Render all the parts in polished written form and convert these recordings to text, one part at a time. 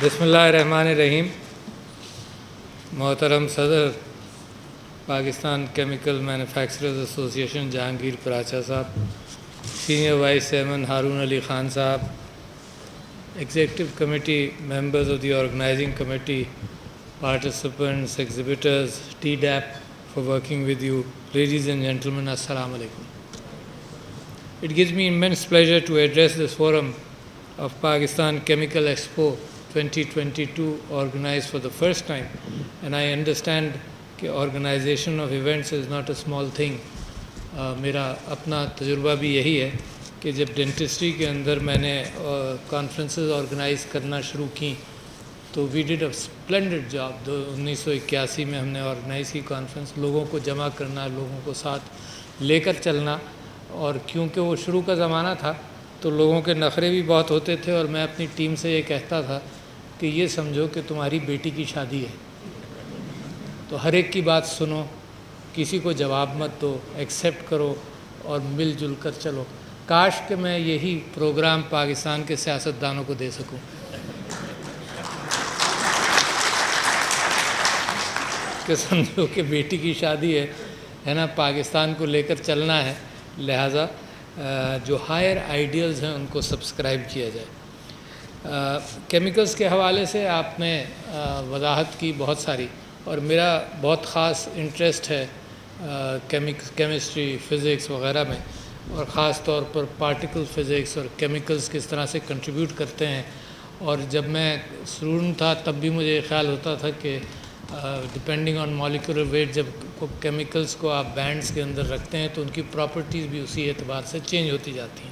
بسم اللہ الرحمن الرحیم. محترم صدر Pakistan chemical manufacturers association Jahangir Paracha صاحب، senior vice chairman Haroon Ali Khan صاحب، executive committee members of the organising committee, participants, exhibitors, TDAP for working with you, ladies and gentlemen, Assalamu alaikum. It gives me immense pleasure to address this forum of Pakistan Chemical Expo 2022 organized for the first time, and I understand that organization of events is not a small thing. میرا اپنا تجربہ بھی یہی ہے کہ جب dentistry کے اندر میں نے کانفرنسز آرگنائز کرنا شروع کی تو وی ڈڈ اے اسپلینڈڈ جاب. 1981 میں ہم نے آرگنائز کی کانفرنس، لوگوں کو جمع کرنا، لوگوں کو ساتھ لے کر چلنا، اور کیونکہ وہ شروع کا زمانہ تھا تو لوگوں کے نخرے بھی بہت ہوتے تھے، اور میں اپنی ٹیم سے یہ کہتا تھا کہ یہ سمجھو کہ تمہاری بیٹی کی شادی ہے، تو ہر ایک کی بات سنو، کسی کو جواب مت دو، ایکسیپٹ کرو اور مل جل کر چلو. کاش کہ میں یہی پروگرام پاکستان کے سیاستدانوں کو دے سکوں کہ سمجھو کہ بیٹی کی شادی ہے نا، پاکستان کو لے کر چلنا ہے، لہٰذا جو ہائر آئیڈیلز ہیں ان کو سبسکرائب کیا جائے. کیمیکلز کے حوالے سے آپ نے وضاحت کی بہت ساری، اور میرا بہت خاص انٹرسٹ ہے کیمسٹری، فزکس وغیرہ میں، اور خاص طور پر پارٹیکل فزکس اور کیمیکلز کس طرح سے کنٹریبیوٹ کرتے ہیں. اور جب میں اسٹوڈنٹ تھا تب بھی مجھے خیال ہوتا تھا کہ ڈپینڈنگ آن مالیکولر ویٹ جب کیمیکلز کو آپ بینڈز کے اندر رکھتے ہیں تو ان کی پراپرٹیز بھی اسی اعتبار سے چینج ہوتی جاتی ہیں.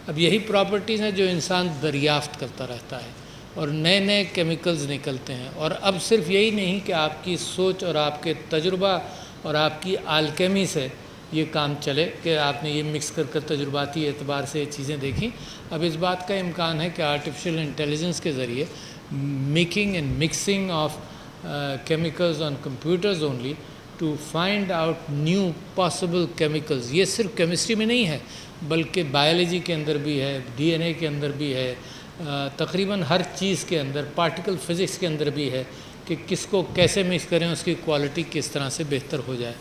اب یہی پراپرٹیز ہیں جو انسان دریافت کرتا رہتا ہے، اور نئے نئے کیمیکلز نکلتے ہیں. اور اب صرف یہی نہیں کہ آپ کی سوچ اور آپ کے تجربہ اور آپ کی الکیمی سے یہ کام چلے کہ آپ نے یہ مکس کر کر تجرباتی اعتبار سے یہ چیزیں دیکھیں. اب اس بات کا امکان ہے کہ آرٹیفیشل انٹیلیجنس کے ذریعے making and mixing of chemicals on computers only to find out new possible chemicals. یہ صرف کیمسٹری میں نہیں ہے بلکہ بائیولوجی کے اندر بھی ہے، ڈی این اے کے اندر بھی ہے، تقریباً ہر چیز کے اندر، پارٹیکل فزکس کے اندر بھی ہے کہ کس کو کیسے مکس کریں، اس کی کوالٹی کس طرح سے بہتر ہو جائے.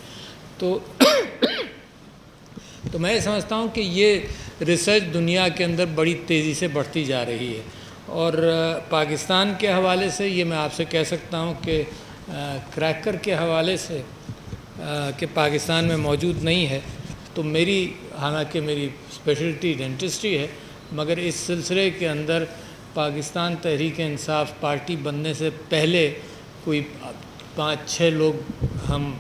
تو میں سمجھتا ہوں کہ یہ ریسرچ دنیا کے اندر بڑی تیزی سے بڑھتی جا رہی ہے. اور پاکستان کے حوالے سے یہ میں آپ سے کہہ سکتا ہوں کہ کریکر کے حوالے سے کہ پاکستان میں موجود نہیں ہے، تو حالانکہ میری اسپیشلٹی ڈینٹسٹری ہے، مگر اس سلسلے کے اندر پاکستان تحریک انصاف پارٹی بننے سے پہلے کوئی 5-6 لوگ ہم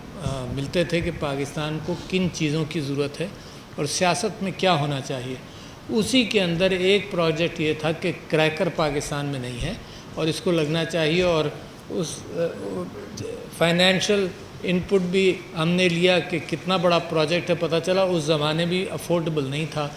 ملتے تھے کہ پاکستان کو کن چیزوں کی ضرورت ہے اور سیاست میں کیا ہونا چاہیے. اسی کے اندر ایک پروجیکٹ یہ تھا کہ کریکر پاکستان میں نہیں ہے اور اس کو لگنا چاہیے، اور اس فائنینشیل انپٹ بھی ہم نے لیا کہ کتنا بڑا پروجیکٹ ہے. پتہ چلا اس زمانے بھی افورڈیبل نہیں تھا،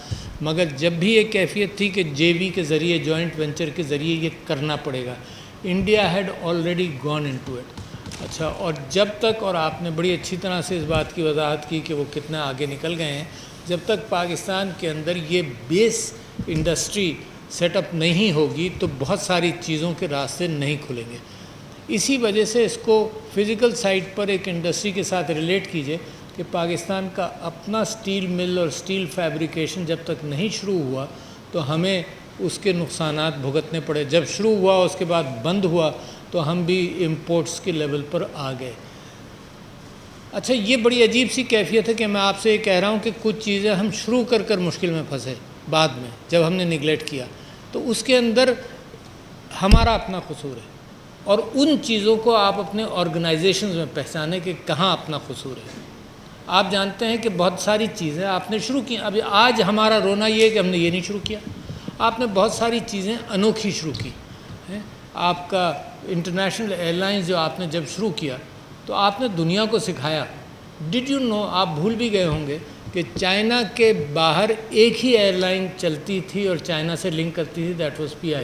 مگر جب بھی یہ کیفیت تھی کہ جے وی کے ذریعے، جوائنٹ وینچر کے ذریعے یہ کرنا پڑے گا. India had already gone into it. اچھا، اور جب تک، اور آپ نے بڑی اچھی طرح سے اس بات کی وضاحت کی کہ وہ کتنا آگے نکل گئے ہیں، جب تک پاکستان کے اندر یہ بیس انڈسٹری سیٹ اپ نہیں ہوگی تو بہت ساری چیزوں کے راستے نہیں کھلیں گے. اسی وجہ سے اس کو فزیکل سائٹ پر ایک انڈسٹری کے ساتھ ریلیٹ کیجئے کہ پاکستان کا اپنا سٹیل مل اور سٹیل فیبریکیشن جب تک نہیں شروع ہوا تو ہمیں اس کے نقصانات بھگتنے پڑے. جب شروع ہوا اس کے بعد بند ہوا تو ہم بھی امپورٹس کے لیول پر آ گئے. اچھا، یہ بڑی عجیب سی کیفیت ہے کہ میں آپ سے یہ کہہ رہا ہوں کہ کچھ چیزیں ہم شروع کر مشکل میں پھنسے بعد میں جب ہم نے نگلیکٹ کیا، تو اس کے اندر ہمارا اپنا قصور ہے. اور ان چیزوں کو آپ اپنے آرگنائزیشنز میں پہچانیں کہ کہاں اپنا قصور ہے. آپ جانتے ہیں کہ بہت ساری چیزیں آپ نے شروع کی. ابھی آج ہمارا رونا یہ ہے کہ ہم نے یہ نہیں شروع کیا. آپ نے بہت ساری چیزیں انوکھی شروع کی ہیں. آپ کا انٹرنیشنل ایئر لائنز جو آپ نے جب شروع کیا تو آپ نے دنیا کو سکھایا. ڈڈ یو نو، آپ بھول بھی گئے ہوں گے کہ چائنا کے باہر ایک ہی ایئر لائن چلتی تھی اور چائنا سے لنک کرتی تھی، that was PIA،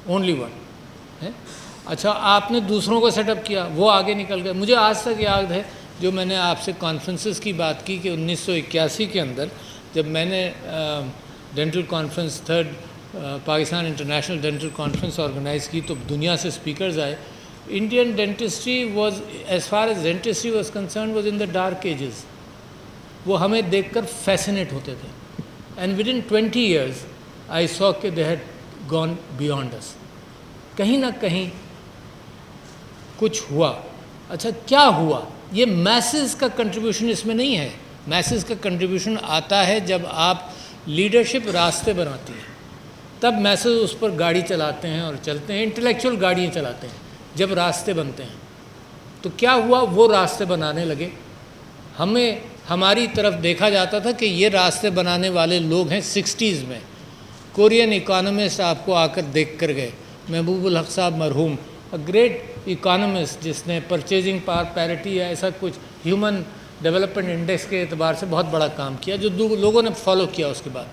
only one ہے. اچھا، آپ نے دوسروں کو سیٹ اپ کیا، وہ آگے نکل گئے. مجھے آج تک یاد ہے جو میں نے آپ سے کانفرنسز کی بات کی کہ 1981 کے اندر جب میں نے dental conference 3rd Pakistan international dental conference organize کی تو دنیا سے اسپیکرز آئے. Indian dentistry was as far as dentistry was concerned was in the dark ages. وہ ہمیں دیکھ کر فیسنیٹ ہوتے تھے. And with in 20 years I saw کہ they had gone beyond us. کہیں نہ کہیں کچھ ہوا. اچھا کیا ہوا؟ یہ میسز کا کنٹریبیوشن اس میں نہیں ہے. میسز کا کنٹریبیوشن آتا ہے جب آپ لیڈرشپ راستے بناتی ہے, تب میسز اس پر گاڑی چلاتے ہیں اور چلتے ہیں. انٹلیکچوئل گاڑیاں چلاتے ہیں جب راستے بنتے ہیں. تو کیا ہوا؟ وہ راستے بنانے لگے. ہماری طرف دیکھا جاتا تھا کہ یہ راستے بنانے والے لوگ ہیں 60s میں. کورین اکانومسٹ آپ کو آ کر دیکھ کر گئے. محبوب الحق صاحب مرحوم, گریٹ اکانومسٹ, جس نے پرچیزنگ پاور پیرٹی یا ایسا کچھ ہیومن ڈیولپمنٹ انڈیکس کے اعتبار سے بہت بڑا کام کیا, جو لوگوں نے فالو کیا اس کے بعد.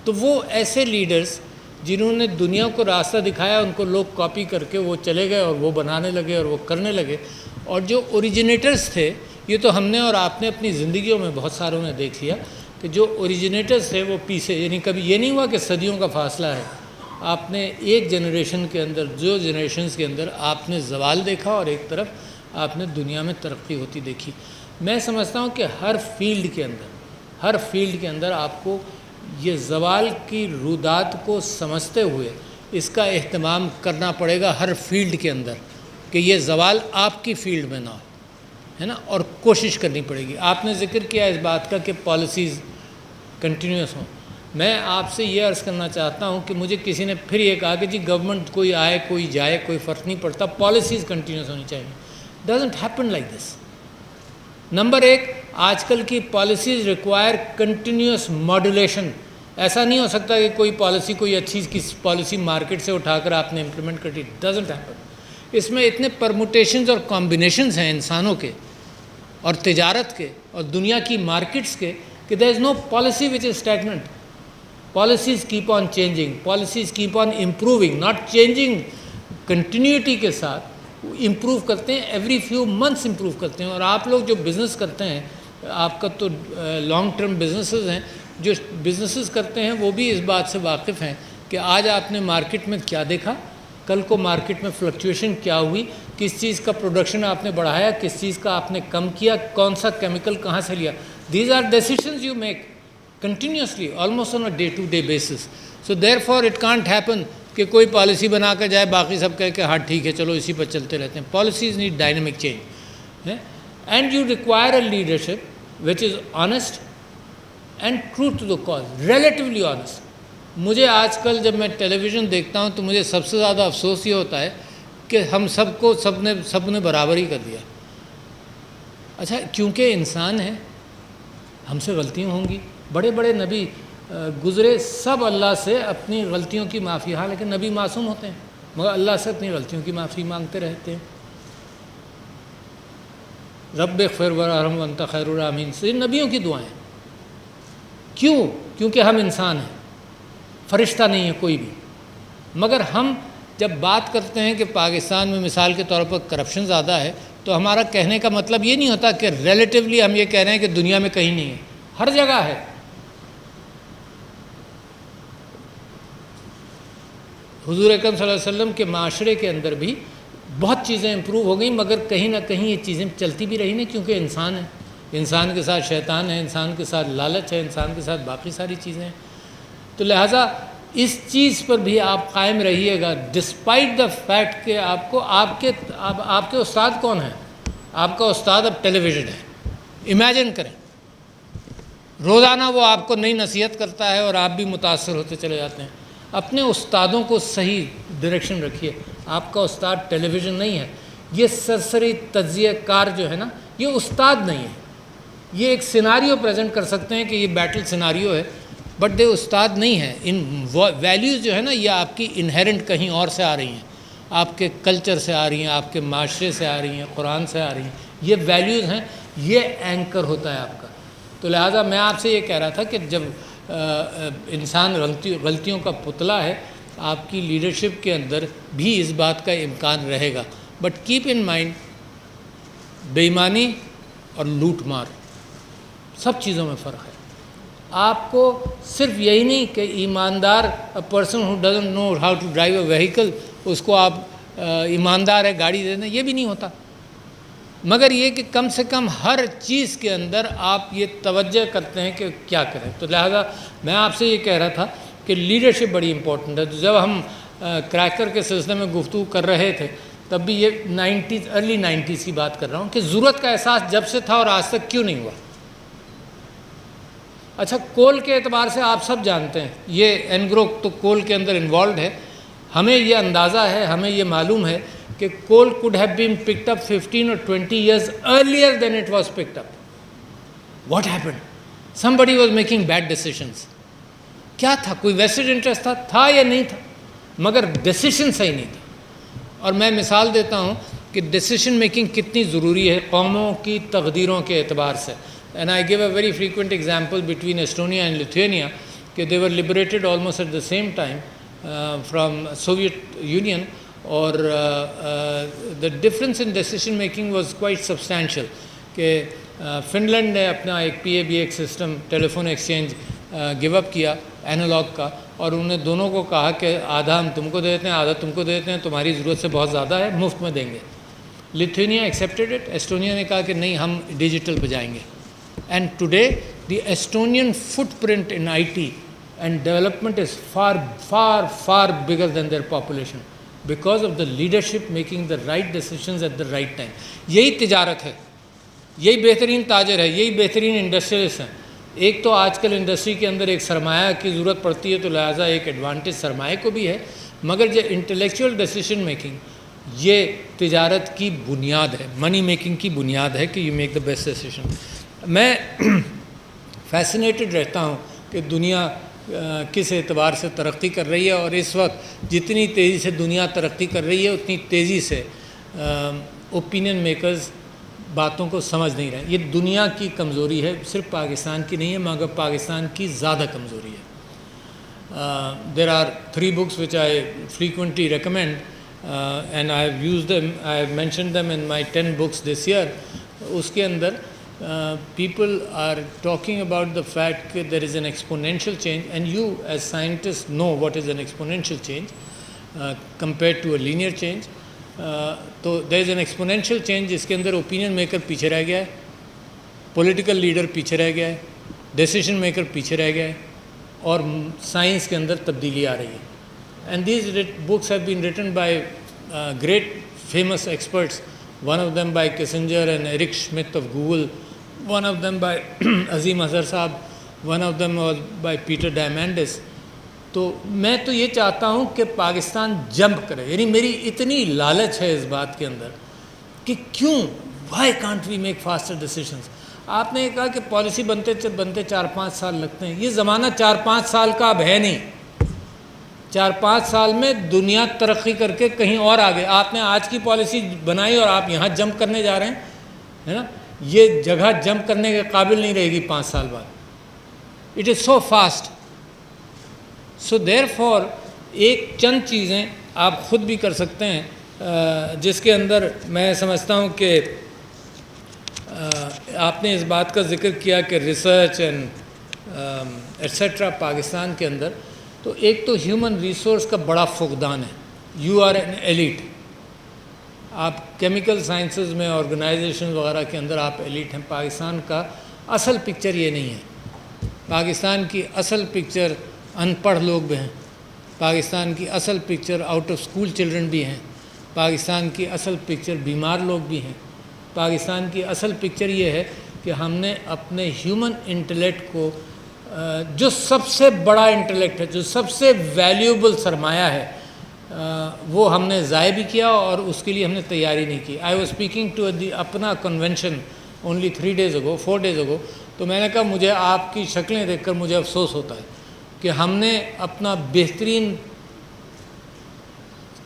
تو وہ ایسے لیڈرز جنہوں نے دنیا کو راستہ دکھایا, ان کو لوگ کاپی کر کے وہ چلے گئے اور وہ بنانے لگے اور وہ کرنے لگے. اور جو اوریجنیٹرز تھے, یہ تو ہم نے اور آپ نے اپنی زندگیوں میں بہت ساروں نے دیکھ لیا کہ جو اوریجنیٹرز تھے وہ پیچھے, یعنی کبھی یہ نہیں ہوا کہ صدیوں کا فاصلہ ہے. آپ نے ایک جنریشن کے اندر, جو جنریشنز کے اندر آپ نے زوال دیکھا اور ایک طرف آپ نے دنیا میں ترقی ہوتی دیکھی. میں سمجھتا ہوں کہ ہر فیلڈ کے اندر آپ کو یہ زوال کی رودات کو سمجھتے ہوئے اس کا اہتمام کرنا پڑے گا ہر فیلڈ کے اندر, کہ یہ زوال آپ کی فیلڈ میں نہ ہو, ہے نا. اور کوشش کرنی پڑے گی. آپ نے ذکر کیا اس بات کا کہ پالیسیز کنٹینیوس ہوں. میں آپ سے یہ عرض کرنا چاہتا ہوں کہ مجھے کسی نے پھر یہ کہا کہ جی گورنمنٹ کوئی آئے کوئی جائے کوئی فرق نہیں پڑتا, پالیسیز کنٹینیوس ہونی چاہیے. Doesn't happen like this. Number 1, آج کل کی پالیسیز ریکوائر کنٹینیوس ماڈولیشن. ایسا نہیں ہو سکتا کہ کوئی پالیسی, کوئی اچھی کسی پالیسی مارکیٹ سے اٹھا کر آپ نے امپلیمنٹ کر دی. Doesn't happen. اس میں اتنے پرموٹیشنز اور کمبینیشنز ہیں انسانوں کے اور تجارت کے اور دنیا کی مارکیٹس کے, کہ there is no policy which is stagnant. Policies keep on changing, policies keep on improving, not changing. Continuity کے ساتھ امپروو کرتے ہیں, ایوری فیو منتھس امپروو کرتے ہیں. اور آپ لوگ جو بزنس کرتے ہیں, آپ کا تو لانگ ٹرم بزنسز ہیں, جو بزنسز کرتے ہیں وہ بھی اس بات سے واقف ہیں کہ آج آپ نے مارکیٹ میں کیا دیکھا, کل کو مارکیٹ میں فلکچویشن کیا ہوئی, کس چیز کا پروڈکشن آپ نے بڑھایا, کس چیز کا آپ نے کم کیا, کون سا کیمیکل کہاں سے لیا. These are decisions you make continuously, almost on a day-to-day basis. So therefore it can't happen کہ کوئی پالیسی بنا کر جائے, باقی سب کہہ کہ ہاں ٹھیک ہے چلو اسی پر چلتے رہتے ہیں. Policies need dynamic change. And you require a leadership which is honest and true to the cause, relatively honest. مجھے آج کل جب میں ٹیلی ویژن دیکھتا ہوں تو مجھے سب سے زیادہ افسوس یہ ہوتا ہے کہ ہم سب نے برابر ہی کر دیا. اچھا کیونکہ انسان ہے, ہم سے غلطیاں ہوں گی. بڑے بڑے نبی گزرے, سب اللہ سے اپنی غلطیوں کی معافی, ہاں لیکن نبی معصوم ہوتے ہیں مگر اللہ سے اپنی غلطیوں کی معافی مانگتے رہتے ہیں. رب اغفر وارحم وانت خیر الراحمین, یہ نبیوں کی دعائیں. کیوں؟ کیونکہ ہم انسان ہیں, فرشتہ نہیں ہے کوئی بھی. مگر ہم جب بات کرتے ہیں کہ پاکستان میں مثال کے طور پر کرپشن زیادہ ہے, تو ہمارا کہنے کا مطلب یہ نہیں ہوتا کہ ریلیٹیولی ہم یہ کہہ رہے ہیں کہ دنیا میں کہیں نہیں ہے, ہر جگہ ہے. حضور اکرم صلی اللہ علیہ وسلم کے معاشرے کے اندر بھی بہت چیزیں امپروو ہو گئیں, مگر کہیں نہ کہیں یہ چیزیں چلتی بھی رہی نا, کیونکہ انسان ہے. انسان کے ساتھ شیطان ہے, انسان کے ساتھ لالچ ہے, انسان کے ساتھ باقی ساری چیزیں ہیں. تو لہٰذا اس چیز پر بھی آپ قائم رہیے گا, ڈسپائٹ دا فیکٹ کہ آپ کے استاد کون ہیں. آپ کا استاد اب ٹیلی ویژن ہے. امیجن کریں, روزانہ وہ آپ کو نئی نصیحت کرتا ہے اور آپ بھی متاثر ہوتے چلے جاتے ہیں. اپنے استادوں کو صحیح ڈائریکشن رکھیے. آپ کا استاد ٹیلی ویژن نہیں ہے. یہ سرسری تجزیہ کار جو ہے نا, یہ استاد نہیں ہے. یہ ایک سیناریو پریزنٹ کر سکتے ہیں کہ یہ بیٹل سیناریو ہے, بٹ یہ استاد نہیں ہے. ان ویلیوز جو ہے نا, یہ آپ کی انہیرنٹ کہیں اور سے آ رہی ہیں, آپ کے کلچر سے آ رہی ہیں, آپ کے معاشرے سے آ رہی ہیں, قرآن سے آ رہی ہیں. یہ ویلیوز ہیں, یہ اینکر ہوتا ہے آپ کا. تو لہٰذا میں آپ سے یہ کہہ رہا تھا کہ جب انسان غلطیوں کا پتلا ہے, آپ کی لیڈرشپ کے اندر بھی اس بات کا امکان رہے گا. بٹ کیپ ان مائنڈ, بے ایمانی اور لوٹ مار سب چیزوں میں فرق ہے. آپ کو صرف یہی نہیں کہ ایماندار پرسن ہو doesn't know how to drive a vehicle اس کو آپ ایماندار ہے گاڑی دے دیں، یہ بھی نہیں ہوتا، مگر یہ کہ کم سے کم ہر چیز کے اندر آپ یہ توجہ کرتے ہیں کہ کیا کریں. تو لہٰذا میں آپ سے یہ کہہ رہا تھا کہ لیڈرشپ بڑی امپورٹنٹ ہے. جب ہم کریکر کے سلسلے میں گفتگو کر رہے تھے تب بھی یہ ارلی 90s کی بات کر رہا ہوں کہ ضرورت کا احساس جب سے تھا اور آج تک کیوں نہیں ہوا. اچھا، کول کے اعتبار سے آپ سب جانتے ہیں یہ اینگرو تو کول کے اندر انوالوڈ ہے. ہمیں یہ اندازہ ہے، ہمیں یہ معلوم ہے کہ coal could have been picked up 15 or 20 years earlier than it was picked up. What happened? Somebody was making bad decisions. کیا تھا؟ کوئی ویسٹڈ انٹرسٹ تھا یا نہیں تھا؟ مگر ڈیسیشن صحیح نہیں تھا. اور میں مثال دیتا ہوں کہ ڈیسیشن میکنگ کتنی ضروری ہے قوموں کی تقدیروں کے اعتبار سے. And I give a very frequent example between Estonia and Lithuania کہ they were liberated almost at the same time from Soviet Union. اور the difference in decision making was quite substantial کہ فن لینڈ نے اپنا ایک PABX system telephone exchange give up کیا analog کا، اور انہوں نے دونوں کو کہا کہ آدھا ہم تم کو دے دیتے ہیں آدھا تم کو دے دیتے ہیں، تمہاری ضرورت سے بہت زیادہ ہے، مفت میں دیں گے. لیتھوینیا ایکسیپٹیڈ اٹ، ایسٹونیا نے کہا کہ نہیں ہم ڈیجیٹل پہ جائیں گے. And today the Estonian footprint in IT and development is far far far bigger than their population because of the leadership making the right decisions at the right time. یہی تجارت ہے، یہی بہترین تاجر ہے، یہی بہترین انڈسٹریلسٹ ہیں. ایک تو آج کل انڈسٹری کے اندر ایک سرمایہ کی ضرورت پڑتی ہے تو لہٰذا ایک ایڈوانٹیج سرمایہ کو بھی ہے، مگر جو انٹلیکچوئل ڈیسیشن میکنگ یہ تجارت کی بنیاد ہے، منی میکنگ کی بنیاد ہے کہ you make the best decision. میں فیسینیٹڈ رہتا ہوں کہ دنیا کس اعتبار سے ترقی کر رہی ہے، اور اس وقت جتنی تیزی سے دنیا ترقی کر رہی ہے اتنی تیزی سے اوپینین میکرز باتوں کو سمجھ نہیں رہے. یہ دنیا کی کمزوری ہے، صرف پاکستان کی نہیں ہے مگر پاکستان کی زیادہ کمزوری ہے. There are 3 books which I frequently recommend and I have used them, I have mentioned them in my 10 books this year. اس کے اندر people are talking about the fact that there is an exponential change, and you as scientists know what is an exponential change compared to a linear change. تو there is an exponential change جس کے اندر opinion maker پیچھے رہ گیا ہے، political leader پیچھے رہ گیا ہے، ڈیسیشن میکر پیچھے رہ گیا ہے، اور سائنس کے اندر تبدیلی آ رہی ہے. And these books have been written by great famous experts, one of them by Kissinger and Eric Schmidt of Google, one of them by Azim Azhar Saab, one of them was by Peter Diamandis. تو میں تو یہ چاہتا ہوں کہ Pakistan jump کرے، یعنی میری اتنی لالچ ہے اس بات کے اندر کہ کیوں why can't we make faster decisions. آپ نے کہا کہ پالیسی بنتے 4-5 سال لگتے ہیں، یہ زمانہ 4-5 سال کا اب ہے نہیں. 4-5 سال میں دنیا ترقی کر کے کہیں اور آگے. آپ نے آج کی پالیسی بنائی اور آپ یہاں جمپ کرنے جا رہے ہیں، ہے نا. یہ جگہ جمپ کرنے کے قابل نہیں رہے گی 5 سال بعد. It is so fast. So therefore ایک چند چیزیں آپ خود بھی کر سکتے ہیں جس کے اندر میں سمجھتا ہوں کہ آپ نے اس بات کا ذکر کیا کہ ریسرچ اینڈ ایٹسیٹرا پاکستان کے اندر. تو ایک تو ہیومن ریسورس کا بڑا فقدان ہے. You are an elite. آپ کیمیکل سائنسز میں آرگنائزیشن وغیرہ کے اندر آپ ایلیٹ ہیں. پاکستان کا اصل پکچر یہ نہیں ہے. پاکستان کی اصل پکچر ان پڑھ لوگ بھی ہیں. پاکستان کی اصل picture out of school children بھی ہیں. پاکستان کی اصل پکچر بیمار لوگ بھی ہیں. پاکستان کی اصل پکچر یہ ہے کہ ہم نے اپنے ہیومن انٹلیکٹ کو، جو سب سے بڑا انٹلیکٹ ہے، جو سب سے ویلیوبل سرمایہ ہے، وہ ہم نے ضائع بھی کیا اور اس کے لیے ہم نے تیاری نہیں کی. آئی واز اسپیکنگ ٹو اپنا کنونشن اونلی 4 days ago. تو میں نے کہا مجھے آپ کی شکلیں دیکھ کر مجھے افسوس ہوتا ہے کہ ہم نے اپنا بہترین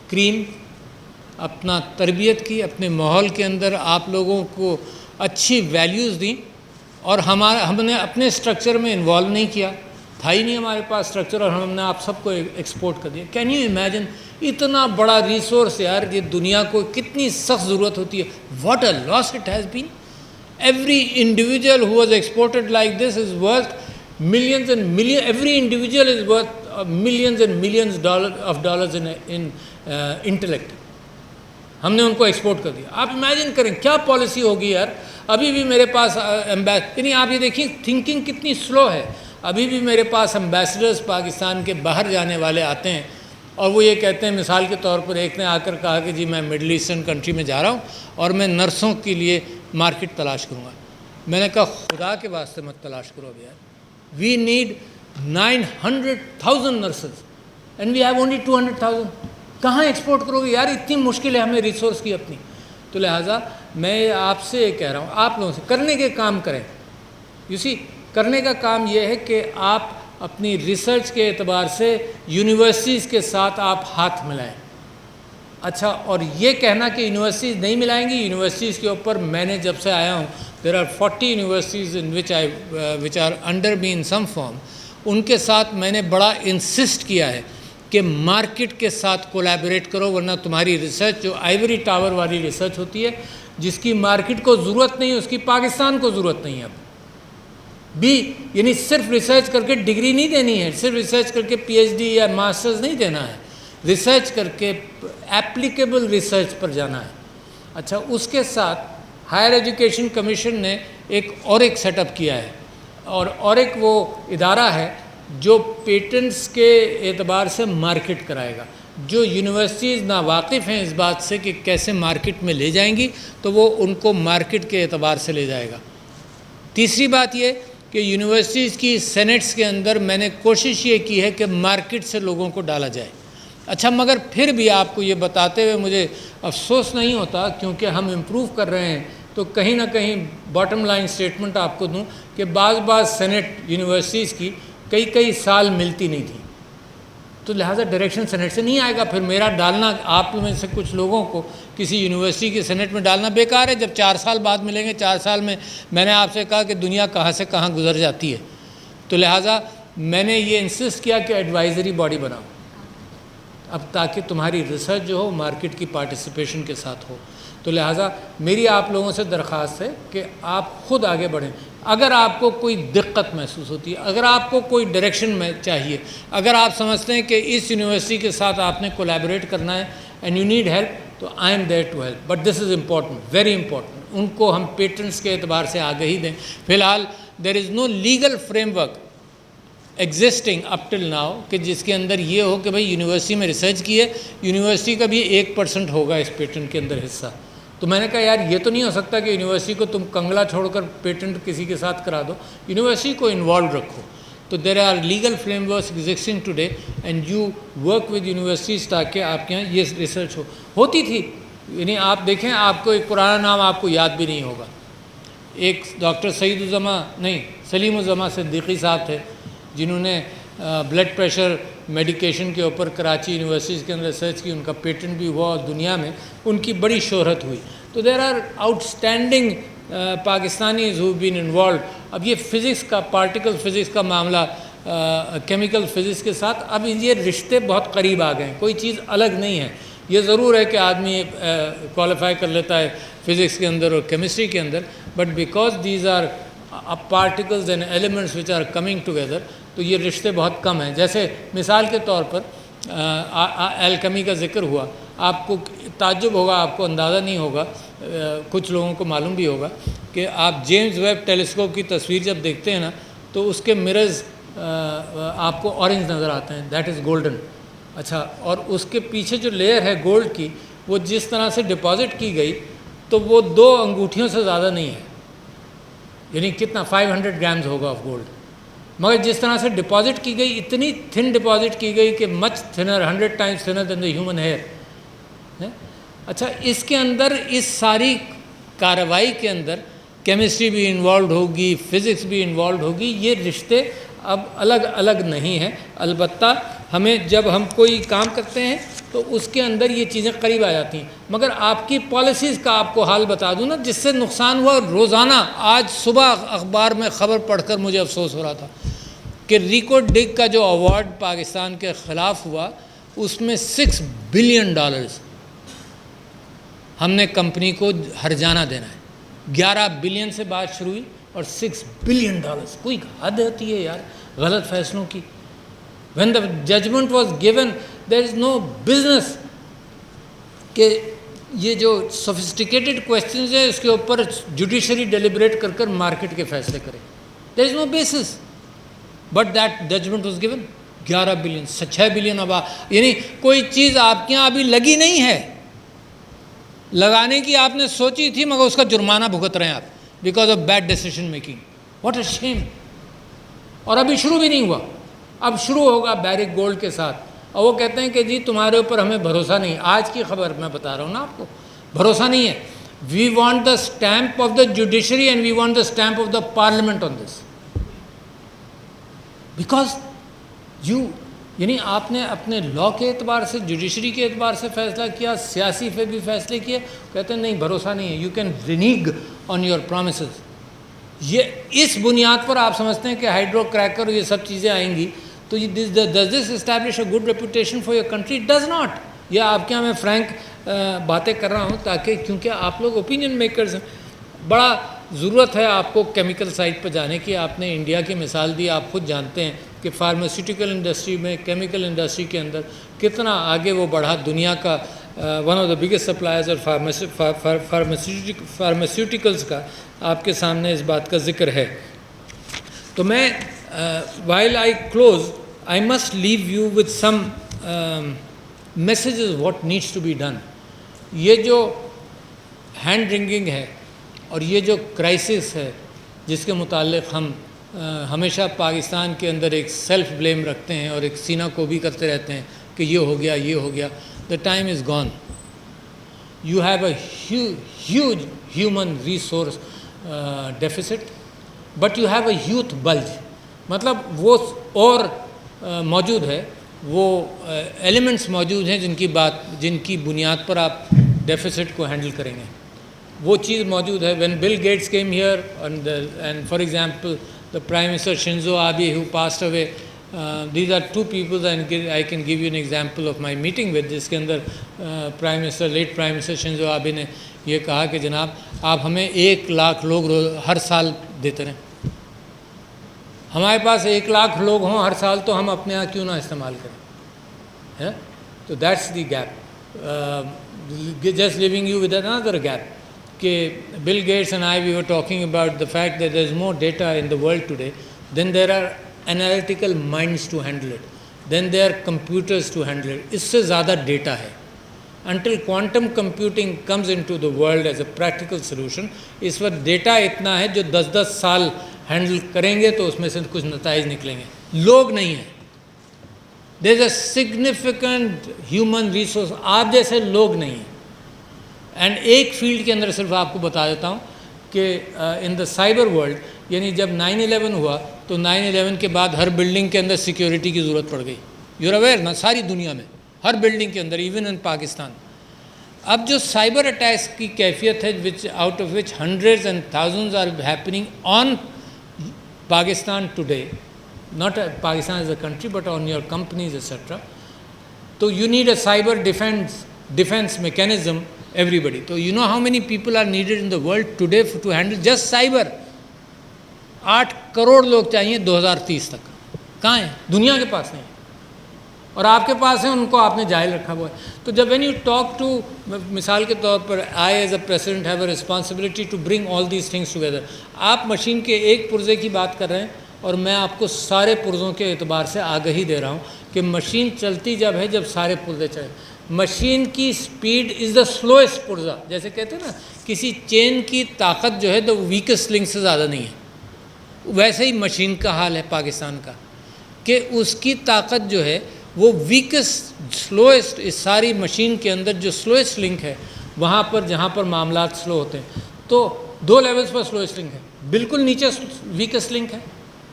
کریم، اپنا تربیت کی، اپنے ماحول کے اندر آپ لوگوں کو اچھی ویلیوز دیں، اور ہم نے اپنے سٹرکچر میں انوالو نہیں کیا. تھا ہی نہیں ہمارے پاس سٹرکچر، اور ہم نے آپ سب کو ایکسپورٹ کر دیا. کین یو امیجن اتنا بڑا ریسورس یار، یہ دنیا کو کتنی سخت ضرورت ہوتی ہے. What a loss it has been. Every individual who was exported like this is worth millions and millions, every individual is worth millions and millions of dollars in intellect. ہم نے ان کو ایکسپورٹ کر دیا. آپ امیجن کریں کیا policy ہوگی یار. ابھی بھی میرے پاس یعنی آپ یہ دیکھیں تھنکنگ کتنی سلو ہے. ابھی بھی میرے پاس امبیسڈرز پاکستان کے باہر جانے والے آتے ہیں اور وہ یہ کہتے ہیں, مثال کے طور پر ایک نے آ کر کہا کہ جی میں مڈل ایسٹرن کنٹری میں جا رہا ہوں اور میں نرسوں کے لیے مارکیٹ تلاش کروں گا. میں نے کہا خدا کے واسطے مت تلاش کرو اب یار. We need 900,000 nurses and we have only 200,000. کہاں ایکسپورٹ کرو گے یار, اتنی مشکل ہے ہمیں ریسورس کی اپنی. تو لہٰذا میں آپ سے یہ کہہ رہا ہوں, آپ لوگوں سے کرنے کے کام کریں. کرنے کا کام یہ ہے کہ آپ اپنی ریسرچ کے اعتبار سے یونیورسٹیز کے ساتھ آپ ہاتھ ملائیں. اچھا, اور یہ کہنا کہ یونیورسٹیز نہیں ملائیں گی, یونیورسٹیز کے اوپر میں نے جب سے آیا ہوں there are 40 universities in which are under me in some form. ان کے ساتھ میں نے بڑا انسسٹ کیا ہے کہ مارکیٹ کے ساتھ کولیبریٹ کرو, ورنہ تمہاری ریسرچ جو آئیوری ٹاور والی ریسرچ ہوتی ہے جس کی مارکیٹ کو ضرورت نہیں, اس کی پاکستان کو ضرورت نہیں ہے. اب بھی یعنی صرف ریسرچ کر کے ڈگری نہیں دینی ہے, صرف ریسرچ کر کے پی ایچ ڈی یا ماسٹرز نہیں دینا ہے, ریسرچ کر کے ایپلیکیبل ریسرچ پر جانا ہے. اچھا, اس کے ساتھ ہائر ایجوکیشن کمیشن نے ایک سیٹ اپ کیا ہے, اور ایک وہ ادارہ ہے جو پیٹنٹس کے اعتبار سے مارکیٹ کرائے گا. جو یونیورسٹیز ناواقف ہیں اس بات سے کہ کیسے مارکیٹ میں لے جائیں گی تو وہ ان کو مارکیٹ کے اعتبار سے لے جائے گا. تیسری بات یہ کہ یونیورسٹیز کی سینٹس کے اندر میں نے کوشش یہ کی ہے کہ مارکیٹ سے لوگوں کو ڈالا جائے. اچھا, مگر پھر بھی آپ کو یہ بتاتے ہوئے مجھے افسوس نہیں ہوتا کیونکہ ہم امپروو کر رہے ہیں, تو کہیں نہ کہیں باٹم لائن سٹیٹمنٹ آپ کو دوں کہ بعض سینٹ یونیورسٹیز کی کئی سال ملتی نہیں تھی. تو لہٰذا ڈائریکشن سینٹ سے نہیں آئے گا. پھر میرا ڈالنا آپ میں سے کچھ لوگوں کو کسی یونیورسٹی کے سینٹ میں ڈالنا بیکار ہے. جب 4 سال بعد ملیں گے, 4 سال میں نے آپ سے کہا کہ دنیا کہاں سے کہاں گزر جاتی ہے. تو لہٰذا میں نے یہ انسسٹ کیا کہ ایڈوائزری باڈی بناؤ اب, تاکہ تمہاری ریسرچ جو ہو مارکیٹ کی پارٹیسپیشن کے ساتھ ہو. تو لہٰذا میری آپ لوگوں سے درخواست ہے کہ آپ خود آگے بڑھیں. اگر آپ کو کوئی دقت محسوس ہوتی ہے, اگر آپ کو کوئی ڈائریکشن میں چاہیے, اگر آپ سمجھتے ہیں کہ اس یونیورسٹی کے ساتھ آپ نے کولیبریٹ کرنا ہے اینڈ یو نیڈ ہیلپ, تو I am there to help. But this is important, very important. ان کو ہم پیٹنٹس کے اعتبار سے آگے ہی دیں. فی الحال دیر is know legal frame work existing up till now کہ جس کے اندر یہ ہو کہ بھئی یونیورسٹی میں ریسرچ کی ہے, یونیورسٹی کا بھی 1% ہوگا اس پیٹنٹ کے اندر حصہ. تو میں نے کہا یار یہ تو نہیں ہو سکتا کہ یونیورسٹی کو تم کنگلا چھوڑ کر پیٹنٹ کسی کے ساتھ کرا دو, یونیورسٹی کو انوالو رکھو. تو there are legal frameworks existing today and you work with universities تاکہ آپ کے یہاں یہ ریسرچ ہوتی تھی. یعنی آپ دیکھیں, آپ کو ایک پرانا نام آپ کو یاد بھی نہیں ہوگا. ایک ڈاکٹر سلیم الزماں صدیقی صاحب تھے جنہوں نے بلڈ پریشر میڈیکیشن کے اوپر کراچی یونیورسٹیز کے اندر ریسرچ کی. ان کا پیٹنٹ بھی ہوا اور دنیا میں ان کی بڑی شہرت ہوئی. تو there are outstanding Pakistanis who been involved. اب یہ فزکس کا, پارٹیکل فزکس کا معاملہ کیمیکل فزکس کے ساتھ اب یہ رشتے بہت قریب آ گئے ہیں, کوئی چیز الگ نہیں ہے. یہ ضرور ہے کہ آدمی کوالیفائی کر لیتا ہے فزکس کے اندر اور کیمسٹری کے اندر, but because these are particles and elements which are coming together, تو یہ رشتے بہت کم ہیں. جیسے مثال کے طور پر الکیمی کا ذکر ہوا, آپ کو تعجب ہوگا, آپ کو اندازہ نہیں ہوگا, کچھ لوگوں کو معلوم بھی ہوگا کہ آپ جیمز ویب ٹیلیسکوپ کی تصویر جب دیکھتے ہیں نا تو اس کے مررز آپ کو اورنج نظر آتے ہیں, دیٹ از گولڈن. اچھا, اور اس کے پیچھے جو لیئر ہے گولڈ کی وہ جس طرح سے ڈپازٹ کی گئی تو وہ 2 انگوٹھیوں سے زیادہ نہیں ہے. یعنی کتنا 500 گرامز ہوگا آف گولڈ, مگر جس طرح سے ڈپازٹ کی گئی اتنی تھن ڈپازٹ کی گئی کہ much thinner 100 times thinner than the human hair. اچھا, اس کے اندر اس ساری کارروائی کے اندر کیمسٹری بھی انوالوڈ ہوگی, فزکس بھی انوالوڈ ہوگی. یہ رشتے اب الگ الگ نہیں ہیں. البتہ ہمیں جب ہم کوئی کام کرتے ہیں تو اس کے اندر یہ چیزیں قریب آ جاتی ہیں. مگر آپ کی پالیسیز کا آپ کو حال بتا دوں نا, جس سے نقصان ہوا. روزانہ آج صبح اخبار میں خبر پڑھ کر مجھے افسوس ہو رہا تھا کہ ریکو ڈگ کا جو ایوارڈ پاکستان کے خلاف ہوا اس میں $6 بلین ہم نے کمپنی کو ہرجانہ دینا ہے. 11 بلین سے بات شروع ہوئی, اور $6 billion. کوئی حد ہوتی ہے یار غلط فیصلوں کی. When the judgment was given, there is no business کہ یہ جو سوفسٹیکیٹڈ کویشچنز ہیں اس کے اوپر جوڈیشری ڈیلیبریٹ کر مارکیٹ کے فیصلے کرے. There is no basis, but that judgement was given. 11 billion 6 billion اب یعنی کوئی چیز آپ کے یہاں ابھی لگی نہیں ہے, لگانے کی آپ نے سوچی تھی مگر اس کا جرمانہ بھگت رہے ہیں آپ because of bad decision making. What a shame. اور ابھی شروع بھی نہیں ہوا, اب شروع ہوگا بیرک گولڈ کے ساتھ. اور وہ کہتے ہیں کہ جی تمہارے اوپر ہمیں بھروسہ نہیں. آج کی خبر میں بتا رہا ہوں نا آپ کو, بھروسہ نہیں ہے. We want the stamp of the judiciary and we want the stamp of the parliament on this, because یعنی آپ نے اپنے لا کے اعتبار سے, جوڈیشری کے اعتبار سے فیصلہ کیا, سیاسی پہ بھی فیصلے کیے. کہتے ہیں نہیں بھروسہ نہیں ہے, you can renege on your promises. یہ اس بنیاد پر آپ سمجھتے ہیں کہ ہائیڈرو کریکر اور یہ سب چیزیں آئیں گی تو does this establish a good reputation for your country? Does not. یہ آپ کے یہاں میں فرینک باتیں کر رہا ہوں تاکہ کیونکہ آپ لوگ اوپینین میکرز ہیں, بڑا ضرورت ہے آپ کو کیمیکل سائٹ پہ جانے کی. آپ نے انڈیا کی مثال دی, آپ خود جانتے ہیں کہ فارماسیوٹیکل انڈسٹری میں, کیمیکل انڈسٹری کے اندر کتنا آگے وہ بڑھا. دنیا کا one of the biggest suppliers اور فارماسیوٹیکلز کا آپ کے سامنے اس بات کا ذکر ہے. تو میں while I close, I must leave you with some messages what needs to be done. یہ جو ہینڈ رنگنگ ہے اور یہ جو کرائسس ہے جس کے متعلق ہم ہمیشہ پاکستان کے اندر ایک سیلف بلیم رکھتے ہیں اور ایک سینہ کو بھی کرتے رہتے ہیں کہ یہ ہو گیا یہ ہو گیا. The time is gone. You have a huge human resource deficit, but you have a youth bulge. مطلب وہ اور موجود ہے, وہ ایلیمنٹس موجود ہیں جن کی بنیاد پر آپ ڈیفیسٹ کو ہینڈل کریں گے. وہ چیز موجود ہے. When Bill Gates came here and for example the Prime Minister Shinzo Abe who passed away, these are two people and I can give you an example of my meeting with, جس کے اندر late Prime Minister Shinzo Abe نے یہ کہا کہ جناب آپ ہمیں 1 لاکھ لوگ ہر سال دیتے رہیں. ہمارے پاس 1 لاکھ لوگ ہوں ہر سال تو ہم اپنے یہاں کیوں نہ استعمال کریں. تو that's the gap. Just leaving you with another gap کہ Bill Gates and I we were talking about the fact that there is more data in the world today, then there are analytical minds to handle it, then there are computers to handle it. اس سے زیادہ data ہے. Until quantum computing comes into the world as a practical solution, اس وقت data اتنا ہے جو 10 سال handle کریں گے تو اس میں سے کچھ نتائج نکلیں گے. لوگ نہیں ہیں. دیر از اے سگنیفیکنٹ ہیومن ریسورس, آپ جیسے لوگ نہیں ہیں. اینڈ ایک فیلڈ کے اندر صرف آپ کو بتا دیتا ہوں کہ ان دا سائبر ورلڈ, یعنی جب 9/11 ہوا تو 9/11 کے بعد ہر بلڈنگ کے اندر سیکیورٹی کی ضرورت پڑ گئی. یو آر اویئر نا, ساری دنیا میں ہر بلڈنگ کے اندر, ایون ان پاکستان. اب جو سائبر اٹیکس کی کیفیت ہے out of which hundreds and thousands are happening on Pakistan today, not Pakistan as a country but on your companies etc. So you need a cyber defense mechanism, everybody. So you know how many people are needed in the world today to handle just cyber? 8 crore لوگ چاہیے 2030 تک. کہاں ہیں؟ دنیا کے پاس نہیں, اور آپ کے پاس ہیں, ان کو آپ نے جاہل رکھا ہوا ہے. تو جب when you talk to, مثال کے طور پر I as a president have a responsibility to bring all these things together. آپ مشین کے ایک پرزے کی بات کر رہے ہیں اور میں آپ کو سارے پرزوں کے اعتبار سے آگہی دے رہا ہوں کہ مشین چلتی جب ہے جب سارے پرزے چلیں. مشین کی سپیڈ از دا سلوئسٹ پرزا. جیسے کہتے ہیں نا کسی چین کی طاقت جو ہے تو ویکسٹ لنک سے زیادہ نہیں ہے, ویسے ہی مشین کا حال ہے پاکستان کا کہ اس کی طاقت جو ہے وہ ویکسٹ سلوئسٹ, اس ساری مشین کے اندر جو سلوئسٹ لنک ہے وہاں پر جہاں پر معاملات سلو ہوتے ہیں. تو 2 لیولز پر سلوئسٹ لنک ہے. بالکل نیچے ویکسٹ لنک ہے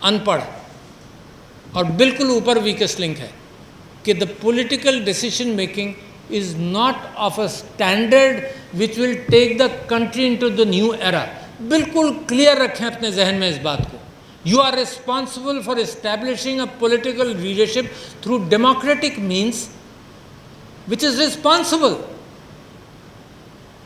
ان پڑھ, اور بالکل اوپر ویکسٹ لنک ہے کہ the political decision making is not of a standard which will take the country into the new era. بالکل کلیئر رکھیں اپنے ذہن میں اس بات کو. You are responsible for establishing a political leadership through democratic means which is responsible.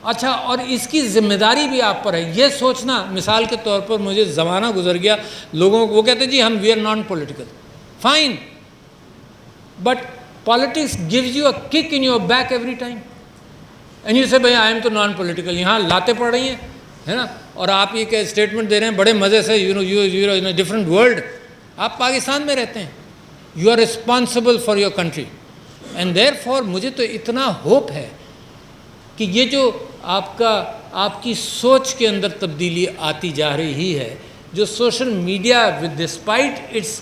اچھا، اور اس کی ذمہ داری بھی آپ پر ہے. یہ سوچنا، مثال کے طور پر مجھے زمانہ گزر گیا، لوگوں کو وہ کہتے ہیں جی ہم we are non political. Fine, but politics gives you a kick in your back every time and you say بھائی آئی ایم تو نان پولیٹیکل. یہاں لاتیں پڑ رہی ہیں، ہے نا، اور آپ یہ کہ اسٹیٹمنٹ دے رہے ہیں بڑے مزے سے، you in a different world. آپ پاکستان میں رہتے ہیں، you are responsible for your country. And therefore مجھے تو اتنا ہوپ ہے کہ یہ جو آپ کی سوچ کے اندر تبدیلی آتی جا رہی ہے، جو social media with despite its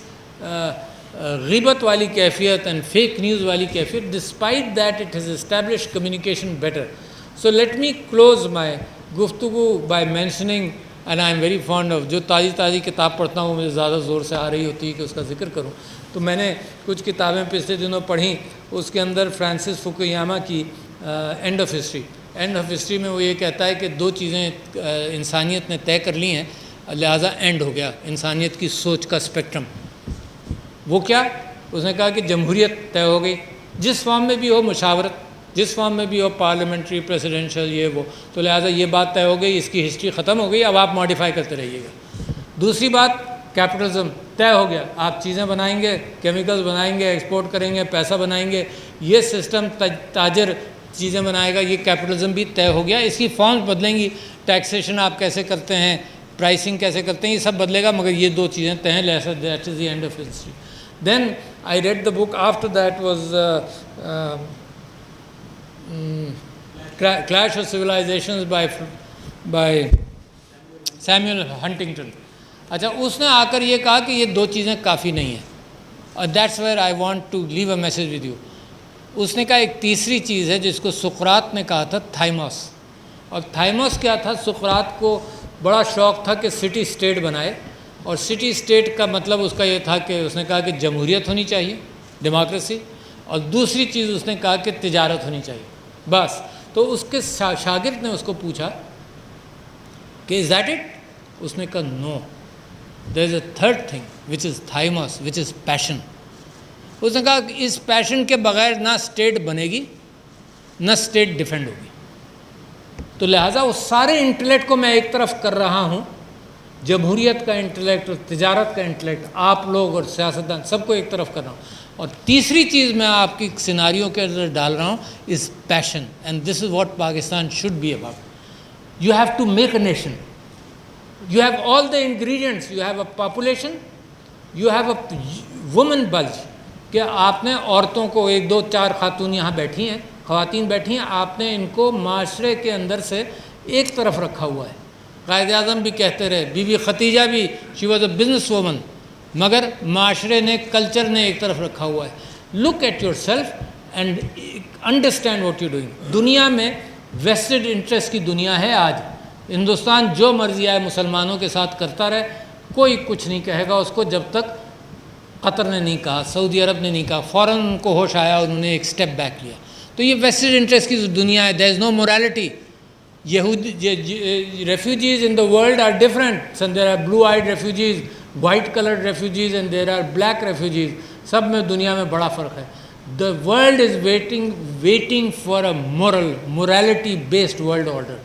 غیبت والی کیفیت اینڈ فیک نیوز والی کیفیت، despite that it has establish communication better. So let me close my گفتگو by mentioning, and I am very fond of, جو تازی کتاب پڑھتا ہوں مجھے زیادہ زور سے آ رہی ہوتی ہے کہ اس کا ذکر کروں. تو میں نے کچھ کتابیں پچھلے دنوں پڑھیں، اس کے اندر فرانسس فوکویاما کی and of history. And of history میں وہ یہ کہتا ہے کہ 2 چیزیں انسانیت نے طے کر لی ہیں، لہٰذا اینڈ ہو گیا انسانیت کی سوچ کا اسپیکٹرم. وہ کیا؟ اس نے کہا کہ جمہوریت طے ہو گئی، جس فارم میں بھی ہو، مشاورت جس فارم میں بھی ہو، پارلیمنٹری، پریسیڈنشل، یہ وہ، تو لہٰذا یہ بات طے ہو گئی، اس کی ہسٹری ختم ہو گئی، اب آپ ماڈیفائی کرتے رہیے گا. دوسری بات، کیپٹلزم طے ہو گیا، آپ چیزیں بنائیں گے، کیمیکلز بنائیں گے، ایکسپورٹ کریں گے، پیسہ بنائیں گے، یہ سسٹم تاجر چیزیں بنائے گا، یہ کیپٹلزم بھی طے ہو گیا. اس کی فارمز بدلیں گی، ٹیکسیشن آپ کیسے کرتے ہیں، پرائسنگ کیسے کرتے ہیں، یہ سب بدلے گا، مگر یہ 2 چیزیں طے ہیں. That is the end of history. Then I read the book after that was Clash of Civilizations by Samuel Huntington. اچھا، اس نے آ کر یہ کہا کہ یہ 2 چیزیں کافی نہیں ہیں، اور that's where I want to leave a message with you. اس نے کہا ایک تیسری چیز ہے جس کو سقراط نے کہا تھا، تھائموس. اور تھائموس کیا تھا؟ سقراط کو بڑا شوق تھا کہ سٹی اسٹیٹ بنائے، اور سٹی اسٹیٹ کا مطلب اس کا یہ تھا کہ اس نے کہا کہ جمہوریت ہونی چاہیے، ڈیموکریسی، اور دوسری چیز اس نے کہا کہ تجارت ہونی چاہیے، بس. تو اس کے شاگرد نے اس کو پوچھا کہ از دیٹ اٹ؟ اس نے کہا نو، دیر از اے تھرڈ تھنگ وچ از تھائموس، وچ از پیشن. اس نے کہا کہ اس پیشن کے بغیر نہ اسٹیٹ بنے گی، نہ اسٹیٹ ڈیفینڈ ہوگی. تو لہٰذا اس سارے انٹلیکٹ کو میں ایک طرف کر رہا ہوں، جمہوریت کا انٹلیکٹ اور تجارت کا انٹلیکٹ، آپ لوگ اور سیاستدان سب کو ایک طرف کر رہا ہوں. اور تیسری چیز میں آپ کی سیناریوں کے اندر ڈال رہا ہوں is passion, and this is what Pakistan should be about. You have to make a nation, you have all the ingredients, you have a population, you have a woman bulge, کہ آپ نے عورتوں کو 1 2 4 خاتون یہاں بیٹھی ہیں، خواتین بیٹھی ہیں، آپ نے ان کو معاشرے کے اندر سے ایک طرف رکھا ہوا ہے. قائد اعظم بھی کہتے رہے، بی بی ختیجہ بھی، she was a business woman, مگر معاشرے نے، کلچر نے ایک طرف رکھا ہوا ہے. Look at yourself and understand what you doing. دنیا میں ویسٹڈ انٹرسٹ کی دنیا ہے آج. ہندوستان جو مرضی آئے مسلمانوں کے ساتھ کرتا رہے، کوئی کچھ نہیں کہے گا اس کو، جب تک قطر نے نہیں کہا، سعودی عرب نے نہیں کہا، فوراً ان کو ہوش آیا، انہوں نے ایک سٹیپ بیک لیا. تو یہ ویسٹڈ انٹرسٹ کی دنیا ہے. دیر is know morality. Refugees in the world are different. So there are blue-eyed refugees, white-colored refugees, and there are black refugees. سب میں دنیا میں بڑا فرق ہے. The world is waiting for a morality-based world order.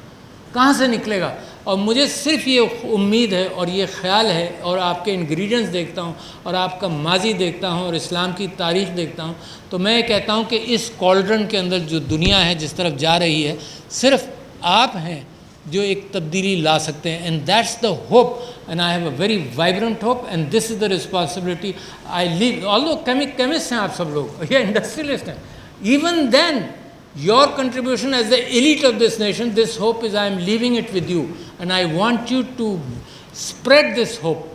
کہاں سے نکلے گا؟ اور مجھے صرف یہ امید ہے اور یہ خیال ہے، اور آپ کے انگریڈینٹس دیکھتا ہوں اور آپ کا ماضی دیکھتا ہوں اور اسلام کی تاریخ دیکھتا ہوں، تو میں کہتا ہوں کہ اس کالڈرن کے اندر جو دنیا ہے جس طرف جا رہی ہے، صرف آپ ہیں جو ایک تبدیلی لا سکتے ہیں. And that's the hope, and I have a very vibrant hope, and this is the responsibility I live. Although chemist ہیں آپ سب لوگ، یہ انڈسٹریلسٹ ہیں. Even then your contribution as the elite of this nation, this hope is I am leaving it with you, and I want you to spread this hope.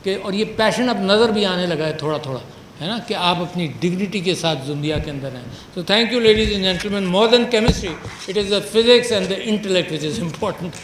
کہ اور یہ پیشن اب نظر بھی آنے لگا ہے تھوڑا تھوڑا، ہے نا، کہ آپ اپنی ڈگنیٹی کے ساتھ دنیا کے اندر ہیں. So thank you ladies and gentlemen. More than chemistry, it is the physics and the intellect which is important.